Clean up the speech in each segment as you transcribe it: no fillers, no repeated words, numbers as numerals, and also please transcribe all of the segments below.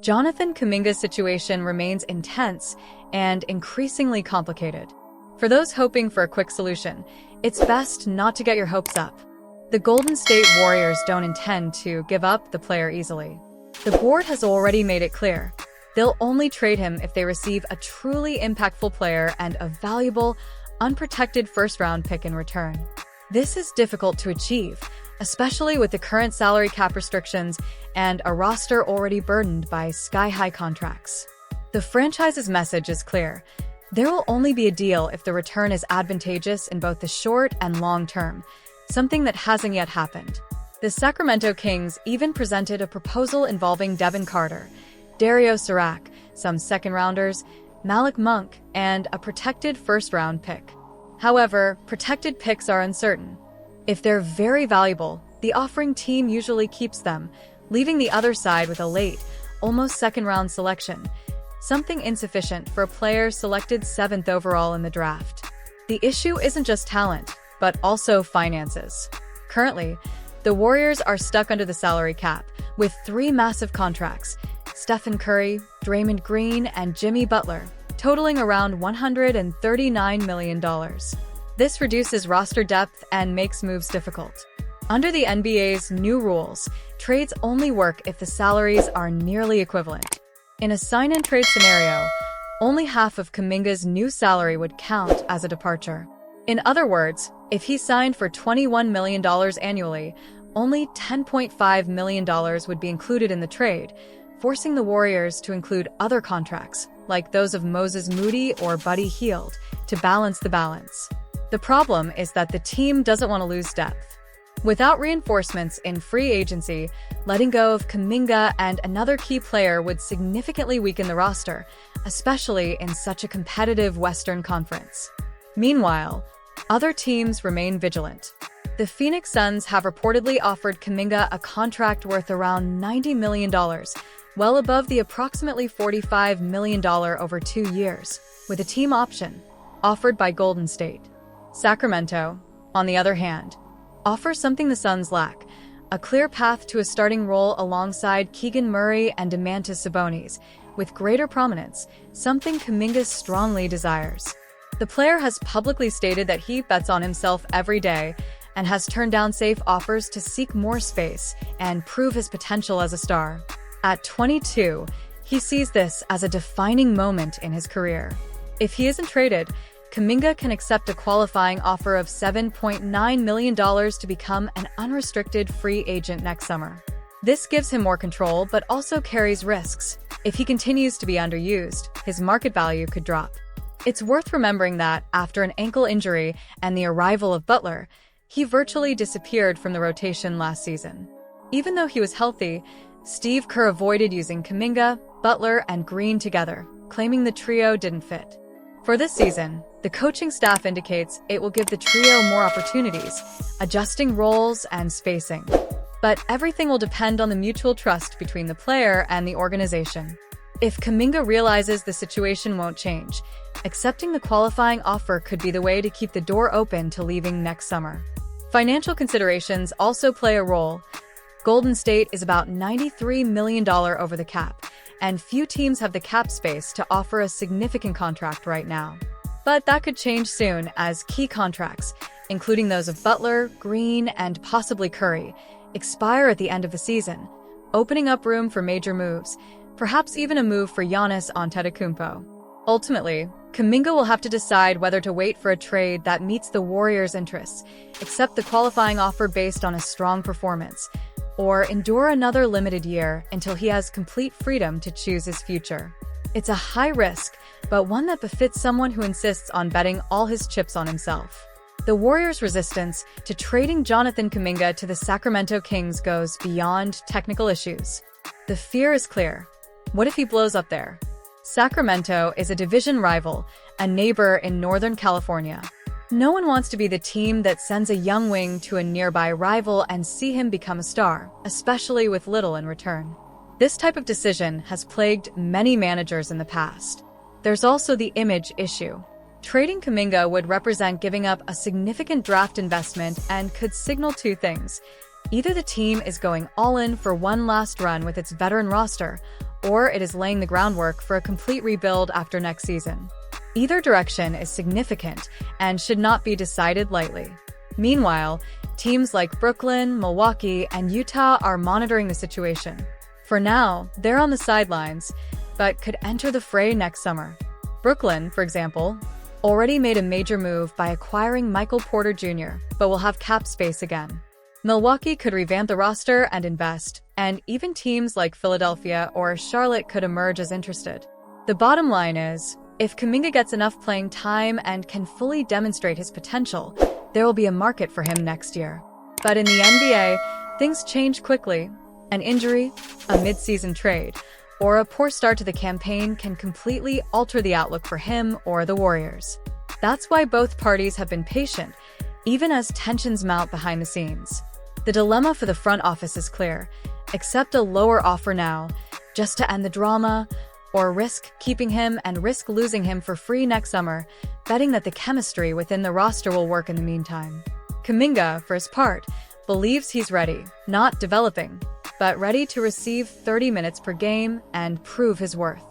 Jonathan Kuminga's situation remains intense and increasingly complicated. For those hoping for a quick solution, it's best not to get your hopes up. The Golden State Warriors don't intend to give up the player easily. The board has already made it clear. They'll only trade him if they receive a truly impactful player and a valuable, unprotected first-round pick in return. This is difficult to achieve, especially with the current salary cap restrictions and a roster already burdened by sky-high contracts. The franchise's message is clear. There will only be a deal if the return is advantageous in both the short and long term, something that hasn't yet happened. The Sacramento Kings even presented a proposal involving Devin Carter, Dario Saric, some second-rounders, Malik Monk, and a protected first-round pick. However, protected picks are uncertain. If they're very valuable, the offering team usually keeps them, leaving the other side with a late, almost second-round selection, something insufficient for a player selected 7th overall in the draft. The issue isn't just talent, but also finances. Currently, the Warriors are stuck under the salary cap, with 3 massive contracts: Stephen Curry, Draymond Green, and Jimmy Butler, totaling around $139 million. This reduces roster depth and makes moves difficult. Under the NBA's new rules, trades only work if the salaries are nearly equivalent. In a sign-and-trade scenario, only half of Kuminga's new salary would count as a departure. In other words, if he signed for $21 million annually, only $10.5 million would be included in the trade, forcing the Warriors to include other contracts, like those of Moses Moody or Buddy Hield, to balance the balance. The problem is that the team doesn't want to lose depth. Without reinforcements in free agency, letting go of Kuminga and another key player would significantly weaken the roster, especially in such a competitive Western Conference. Meanwhile, other teams remain vigilant. The Phoenix Suns have reportedly offered Kuminga a contract worth around $90 million, well above the approximately $45 million over 2 years, with a team option, offered by Golden State. Sacramento, on the other hand, offers something the Suns lack: a clear path to a starting role alongside Keegan Murray and Domantas Sabonis, with greater prominence, something Kuminga strongly desires. The player has publicly stated that he bets on himself every day and has turned down safe offers to seek more space and prove his potential as a star. At 22, he sees this as a defining moment in his career. If he isn't traded, Kuminga can accept a qualifying offer of $7.9 million to become an unrestricted free agent next summer. This gives him more control but also carries risks. If he continues to be underused, his market value could drop. It's worth remembering that, after an ankle injury and the arrival of Butler, he virtually disappeared from the rotation last season. Even though he was healthy, Steve Kerr avoided using Kuminga, Butler, and Green together, claiming the trio didn't fit. For this season, the coaching staff indicates it will give the trio more opportunities, adjusting roles and spacing. But everything will depend on the mutual trust between the player and the organization. If Kuminga realizes the situation won't change, accepting the qualifying offer could be the way to keep the door open to leaving next summer. Financial considerations also play a role. Golden State is about $93 million over the cap, and few teams have the cap space to offer a significant contract right now. But that could change soon as key contracts, including those of Butler, Green, and possibly Curry, expire at the end of the season, opening up room for major moves, perhaps even a move for Giannis Antetokounmpo. Ultimately, Kuminga will have to decide whether to wait for a trade that meets the Warriors' interests, accept the qualifying offer based on a strong performance, or endure another limited year until he has complete freedom to choose his future. It's a high risk, but one that befits someone who insists on betting all his chips on himself. The Warriors' resistance to trading Jonathan Kuminga to the Sacramento Kings goes beyond technical issues. The fear is clear. What if he blows up there? Sacramento is a division rival, a neighbor in Northern California. No one wants to be the team that sends a young wing to a nearby rival and see him become a star, especially with little in return. This type of decision has plagued many managers in the past. There's also the image issue. Trading Kuminga would represent giving up a significant draft investment and could signal two things. Either the team is going all in for one last run with its veteran roster, or it is laying the groundwork for a complete rebuild after next season. Either direction is significant and should not be decided lightly. Meanwhile, teams like Brooklyn, Milwaukee, and Utah are monitoring the situation. For now, they're on the sidelines, but could enter the fray next summer. Brooklyn, for example, already made a major move by acquiring Michael Porter Jr., but will have cap space again. Milwaukee could revamp the roster and invest, and even teams like Philadelphia or Charlotte could emerge as interested. The bottom line is, if Kuminga gets enough playing time and can fully demonstrate his potential, there will be a market for him next year. But in the NBA, things change quickly. An injury, a mid-season trade, or a poor start to the campaign can completely alter the outlook for him or the Warriors. That's why both parties have been patient, even as tensions mount behind the scenes. The dilemma for the front office is clear: accept a lower offer now, just to end the drama, or risk keeping him and risk losing him for free next summer, betting that the chemistry within the roster will work in the meantime. Kuminga, for his part, believes he's ready, not developing, but ready to receive 30 minutes per game and prove his worth.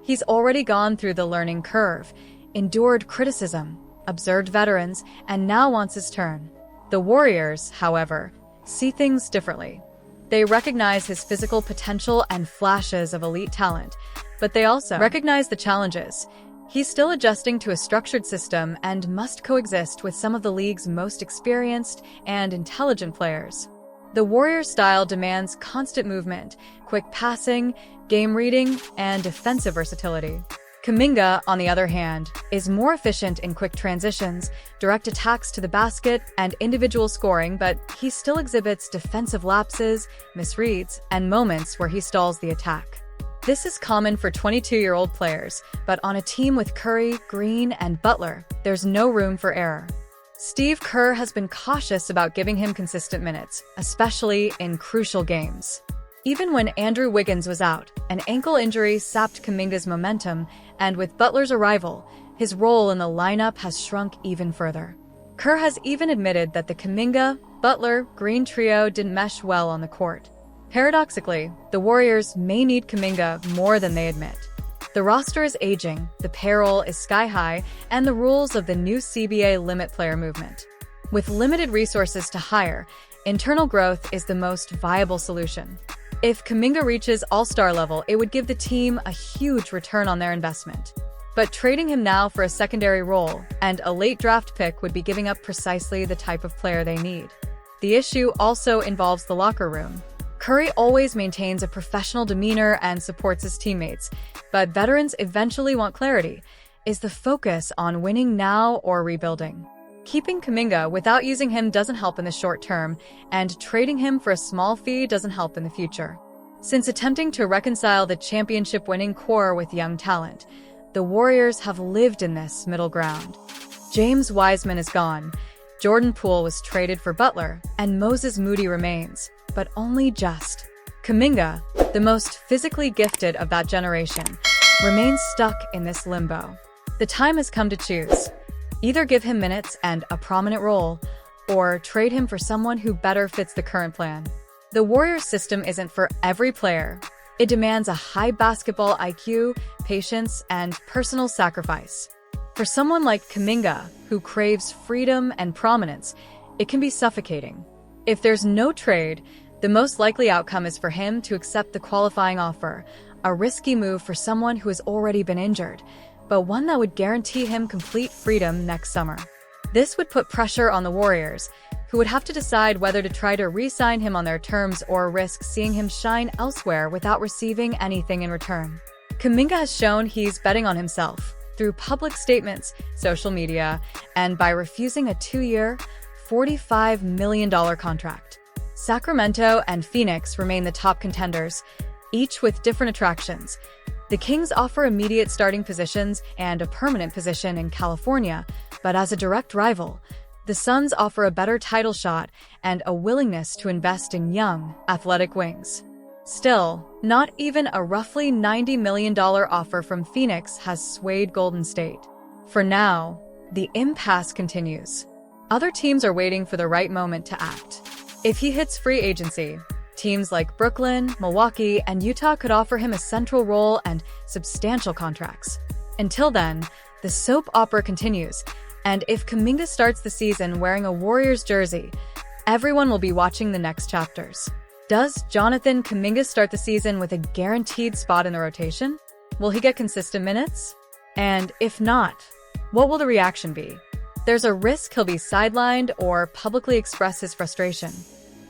He's already gone through the learning curve, endured criticism, observed veterans, and now wants his turn. The Warriors, however, see things differently. They recognize his physical potential and flashes of elite talent, but they also recognize the challenges. He's still adjusting to a structured system and must coexist with some of the league's most experienced and intelligent players. The Warriors' style demands constant movement, quick passing, game reading, and defensive versatility. Kuminga, on the other hand, is more efficient in quick transitions, direct attacks to the basket, and individual scoring, but he still exhibits defensive lapses, misreads, and moments where he stalls the attack. This is common for 22-year-old players, but on a team with Curry, Green, and Butler, there's no room for error. Steve Kerr has been cautious about giving him consistent minutes, especially in crucial games. Even when Andrew Wiggins was out, an ankle injury sapped Kuminga's momentum, and with Butler's arrival, his role in the lineup has shrunk even further. Kerr has even admitted that the Kuminga, Butler, Green trio didn't mesh well on the court. Paradoxically, the Warriors may need Kuminga more than they admit. The roster is aging, the payroll is sky-high, and the rules of the new CBA limit player movement. With limited resources to hire, internal growth is the most viable solution. If Kuminga reaches all-star level, it would give the team a huge return on their investment. But trading him now for a secondary role and a late draft pick would be giving up precisely the type of player they need. The issue also involves the locker room. Curry always maintains a professional demeanor and supports his teammates, but veterans eventually want clarity. Is the focus on winning now or rebuilding? Keeping Kuminga without using him doesn't help in the short term, and trading him for a small fee doesn't help in the future. Since attempting to reconcile the championship-winning core with young talent, the Warriors have lived in this middle ground. James Wiseman is gone, Jordan Poole was traded for Butler, and Moses Moody remains, but only just. Kuminga, the most physically gifted of that generation, remains stuck in this limbo. The time has come to choose. Either give him minutes and a prominent role, or trade him for someone who better fits the current plan. The Warriors system isn't for every player. It demands a high basketball IQ, patience, and personal sacrifice. For someone like Kuminga, who craves freedom and prominence, it can be suffocating. If there's no trade, the most likely outcome is for him to accept the qualifying offer, a risky move for someone who has already been injured, but one that would guarantee him complete freedom next summer. This would put pressure on the Warriors, who would have to decide whether to try to re-sign him on their terms or risk seeing him shine elsewhere without receiving anything in return. Kuminga has shown he's betting on himself through public statements, social media, and by refusing a 2-year, $45 million contract. Sacramento and Phoenix remain the top contenders, each with different attractions. The Kings offer immediate starting positions and a permanent position in California, but as a direct rival, the Suns offer a better title shot and a willingness to invest in young, athletic wings. Still, not even a roughly $90 million offer from Phoenix has swayed Golden State. For now, the impasse continues. Other teams are waiting for the right moment to act. If he hits free agency, Teams like Brooklyn, Milwaukee, and Utah could offer him a central role and substantial contracts. Until then, the soap opera continues, and if Kuminga starts the season wearing a Warriors jersey, everyone will be watching the next chapters. Does Jonathan Kuminga start the season with a guaranteed spot in the rotation? Will he get consistent minutes? And if not, what will the reaction be? There's a risk he'll be sidelined or publicly express his frustration.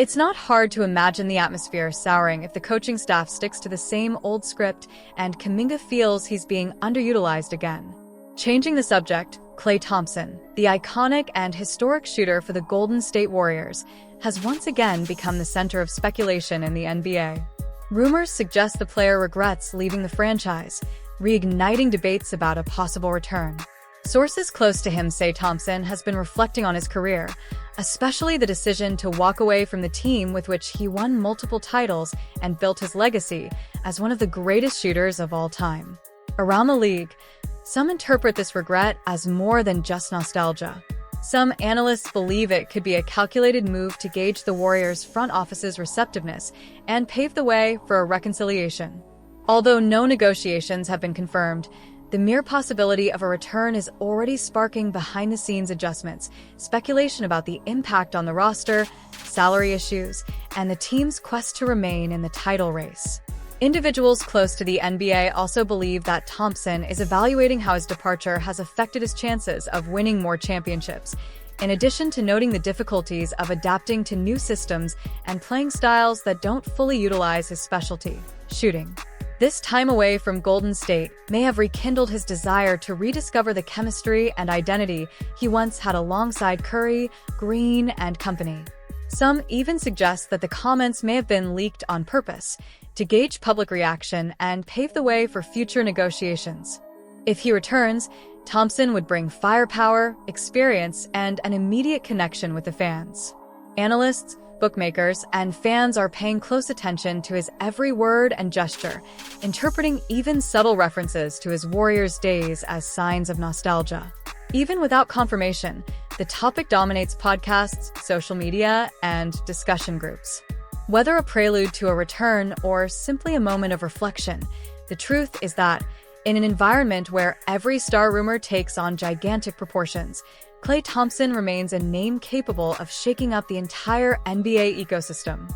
It's not hard to imagine the atmosphere souring if the coaching staff sticks to the same old script and Kuminga feels he's being underutilized again. Changing the subject, Klay Thompson, the iconic and historic shooter for the Golden State Warriors, has once again become the center of speculation in the NBA. Rumors suggest the player regrets leaving the franchise, reigniting debates about a possible return. Sources close to him say Thompson has been reflecting on his career, especially the decision to walk away from the team with which he won multiple titles and built his legacy as one of the greatest shooters of all time. Around the league, some interpret this regret as more than just nostalgia. Some analysts believe it could be a calculated move to gauge the Warriors' front office's receptiveness and pave the way for a reconciliation. Although no negotiations have been confirmed, the mere possibility of a return is already sparking behind-the-scenes adjustments, speculation about the impact on the roster, salary issues, and the team's quest to remain in the title race. Individuals close to the NBA also believe that Thompson is evaluating how his departure has affected his chances of winning more championships, in addition to noting the difficulties of adapting to new systems and playing styles that don't fully utilize his specialty, shooting. This time away from Golden State may have rekindled his desire to rediscover the chemistry and identity he once had alongside Curry, Green, and company. Some even suggest that the comments may have been leaked on purpose to gauge public reaction and pave the way for future negotiations. If he returns, Thompson would bring firepower, experience, and an immediate connection with the fans. Analysts, bookmakers, and fans are paying close attention to his every word and gesture, interpreting even subtle references to his Warriors days as signs of nostalgia. Even without confirmation, the topic dominates podcasts, social media, and discussion groups. Whether a prelude to a return or simply a moment of reflection, the truth is that, in an environment where every star rumor takes on gigantic proportions, Klay Thompson remains a name capable of shaking up the entire NBA ecosystem.